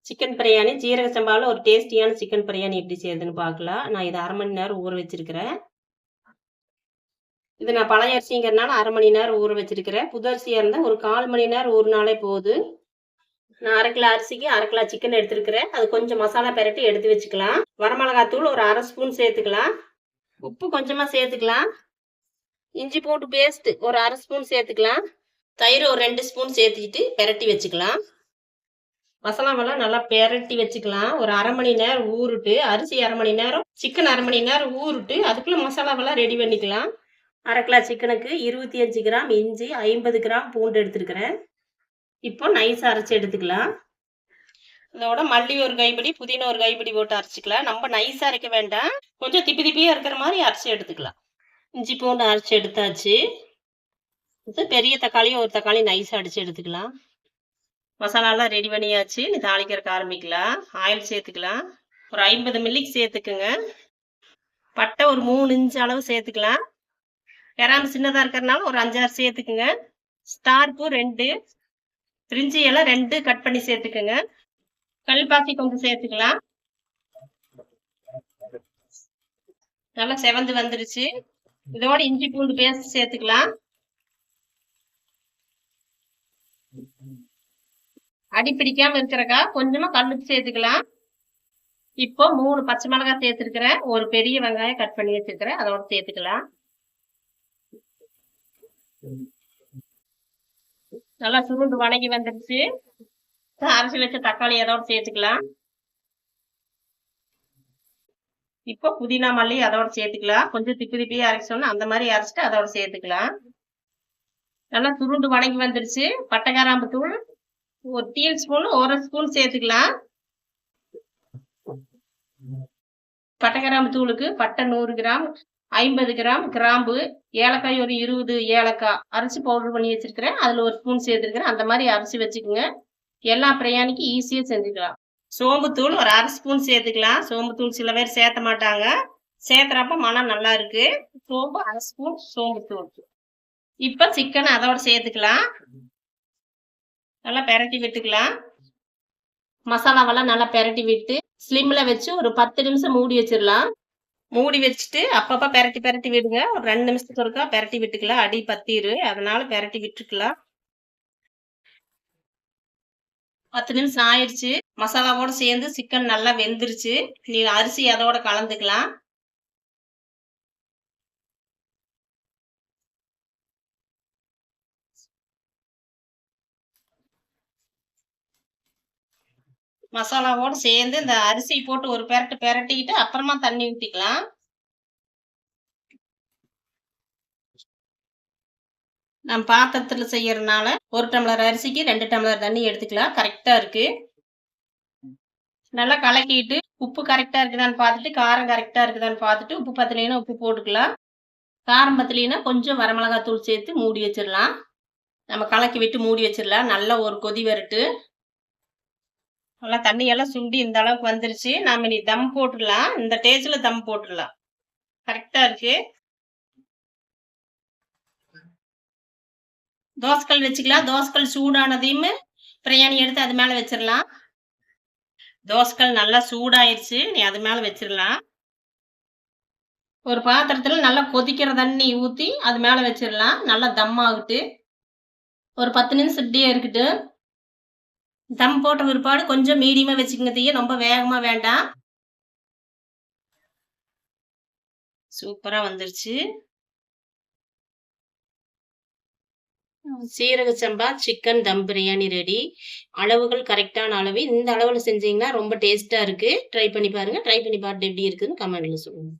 Chicken biryani ஜீரக சம்பாவில் ஒரு டேஸ்டியான சிக்கன் பிரியாணி எப்படி செய்யுதுன்னு பார்க்கலாம். நான் இதை 1/2 மணி நேரம் ஊற வச்சிருக்கிறேன். இது நான் பழைய அரிசிங்கிறதுனால 1/2 மணி நேரம் ஊற வச்சிருக்கிறேன். புது அரிசியாக இருந்தால் ஒரு 1/4 மணி நேரம் ஊறினாலே போதும். நான் 1/2 கிலோ அரிசிக்கு 1/2 கிலோ சிக்கன் எடுத்துருக்கிறேன். அது கொஞ்சம் மசாலா பெரட்டி எடுத்து வச்சுக்கலாம். வரமிளகாத்தூள் ஒரு 1/2 ஸ்பூன் சேர்த்துக்கலாம். உப்பு கொஞ்சமாக சேர்த்துக்கலாம். இஞ்சி பூண்டு பேஸ்ட் ஒரு 1/2 ஸ்பூன் சேர்த்துக்கலாம். தயிர் ஒரு 2 ஸ்பூன் சேர்த்துக்கிட்டு பெரட்டி வச்சுக்கலாம். மசாலாவெல்லாம் நல்லா பெரட்டி வச்சுக்கலாம். ஒரு 1/2 மணி நேரம் ஊறிட்டு, அரிசி 1/2 மணி நேரம், சிக்கன் 1/2 மணி நேரம் ஊறிட்டு, அதுக்குள்ள மசாலாவெல்லாம் ரெடி பண்ணிக்கலாம். 1/2 கிலோ சிக்கனுக்கு 25 கிராம் இஞ்சி, 50 கிராம் பூண்டு எடுத்துருக்கிறேன். இப்போ நைஸா அரைச்சி எடுத்துக்கலாம். இதோட மல்லி ஒரு கைப்பிடி, புதினா ஒரு கைப்பிடி போட்டு அரைச்சிக்கலாம். நம்ம நைஸா அரைக்க வேண்டாம், கொஞ்சம் திப்பி திப்பியா இருக்கிற மாதிரி அரைச்சி எடுத்துக்கலாம். இஞ்சி பூண்டு அரைச்சி எடுத்தாச்சு. பெரிய தக்காளியும் ஒரு தக்காளி நைஸா அடிச்சு எடுத்துக்கலாம். மசாலாலாம் ரெடி பண்ணியாச்சு. நீ தாளிக்கிறதுக்கு ஆரம்பிக்கலாம். ஆயில் சேர்த்துக்கலாம். ஒரு 50 மில்லிக்கு சேர்த்துக்குங்க. பட்டை ஒரு 3 இன்ச் அளவு சேர்த்துக்கலாம். கிராம்பு சின்னதாக இருக்கிறதுனால ஒரு 5-6 சேர்த்துக்குங்க. ஸ்டார்ப்பு 2, பிரிஞ்சி எல்லாம் 2 கட் பண்ணி சேர்த்துக்குங்க. கல்பாசி கொஞ்சம் சேர்த்துக்கலாம். நல்லா செவந்து வந்துருச்சு. இதோட இஞ்சி பூண்டு பேஸ்ட் சேர்த்துக்கலாம். அடி பிடிக்காம இருக்கிறக்கா கொஞ்சமா கல்லுப்பு சேர்த்துக்கலாம். இப்போ 3 பச்சை மிளகாய் சேர்த்துருக்கிறேன். ஒரு பெரிய வெங்காயம் கட் பண்ணி வச்சிருக்கிறேன், அதோட சேர்த்துக்கலாம். நல்லா சுருண்டு வணங்கி வந்துருச்சு. அரைச்சி வச்ச தக்காளி அதோட சேர்த்துக்கலாம். இப்போ புதினா மல்லி அதோட சேர்த்துக்கலாம். கொஞ்சம் திப்பி திப்பியா அரைச்சோம்னா அந்த மாதிரி அரைச்சிட்டு அதோட சேர்த்துக்கலாம். நல்லா சுருண்டு வணங்கி வந்துருச்சு. பட்டை கிராம்பு தூள் ஒரு டீஸ்பூன் 1 ஸ்பூன் சேர்த்துக்கலாம். பட்டை கிராம்பு தூளுக்கு பட்டை 100 கிராம், 50 கிராம் கிராம்பு, ஏலக்காய் ஒரு 20 ஏலக்காய் அரைச்சி பவுடர் பண்ணி வச்சிருக்கிறேன். அதில் 1 ஸ்பூன் சேர்த்துருக்கிறேன். அந்த மாதிரி அரைச்சி வச்சுக்கோங்க. எல்லா பிரியாணிக்கு ஈஸியாக செஞ்சுக்கலாம். சோம்புத்தூள் ஒரு 1/2 ஸ்பூன் சேர்த்துக்கலாம். சோம்புத்தூள் சில பேர் சேர்த்த மாட்டாங்க, சேர்த்துறப்ப மனம் நல்லா இருக்கு. சோம்பு 1/2 ஸ்பூன் சோம்புத்தூள். இப்போ சிக்கனை அதோட சேர்த்துக்கலாம். நல்லா பெரட்டி விட்டுக்கலாம். மசாலாவெல்லாம் நல்லா பெரட்டி விட்டு ஸ்லிம்ல வச்சு ஒரு 10 நிமிஷம் மூடி வச்சிடலாம். மூடி வச்சுட்டு அப்பப்போ பெரட்டி பெரட்டி விடுங்க. ஒரு 2 நிமிஷத்துக்கு ஒருக்கா பெரட்டி விட்டுக்கலாம். அடி பத்திரு, அதனால பெரட்டி விட்டுக்கலாம். 10 நிமிஷம் ஆயிடுச்சு. மசாலாவோட சேர்ந்து சிக்கன் நல்லா வெந்துருச்சு. நீ அரிசி அதோட கலந்துக்கலாம். மசாலாவோடு சேர்ந்து இந்த அரிசி போட்டு ஒரு பெரட்டு பெரட்டிக்கிட்டு அப்புறமா தண்ணி ஊற்றிக்கலாம். நம்ம பாத்திரத்தில் செய்யறதுனால 1 டம்ளர் அரிசிக்கு 2 டம்ளர் தண்ணி எடுத்துக்கலாம். கரெக்டா இருக்கு. நல்லா கலக்கிட்டு உப்பு கரெக்டா இருக்குதான்னு பார்த்துட்டு, காரம் கரெக்டா இருக்குதான்னு பார்த்துட்டு, உப்பு பத்தலைன்னா உப்பு போட்டுக்கலாம். காரம் பத்தலைன்னா கொஞ்சம் வரமிளகாய் தூள் சேர்த்து மூடி வச்சிடலாம். நம்ம கலக்கி விட்டு மூடி வச்சிடலாம். நல்லா ஒரு கொதி வரட்டு. நல்லா தண்ணியெல்லாம் சுண்டி இந்த அளவுக்கு வந்துருச்சு. நாம இனி தம் போட்டுடலாம். இந்த டேஸ்ட்ல தம் போட்டுடலாம். கரெக்டா இருக்கு. தோசைக்கல் வச்சுக்கலாம். தோசைக்கல் சூடானதையும் பிரியாணி எடுத்து அது மேல வச்சிடலாம். தோசைக்கல் நல்லா சூடாயிருச்சு. நீ அது மேல வச்சிடலாம். ஒரு பாத்திரத்துல நல்லா கொதிக்கிற தண்ணி ஊத்தி அது மேல வச்சிடலாம். நல்லா தம் ஆகுட்டு. ஒரு 10 நிமிஷம் இப்படியே இருக்கட்டு. தம் போட்ட பிற்பாடு கொஞ்சம் மீடியமா வச்சுக்கோங்க. தீய ரொம்ப வேகமா வேண்டாம். சூப்பரா வந்துருச்சு. சீரக சம்பா சிக்கன் தம் பிரியாணி ரெடி. அளவுகள் கரெக்டான அளவு. இந்த அளவுல செஞ்சீங்கன்னா ரொம்ப டேஸ்டா இருக்கு. ட்ரை பண்ணி பாருங்க. ட்ரை பண்ணி பார்த்துட்டு எப்படி இருக்குன்னு கமெண்ட்ல சொல்லுங்க.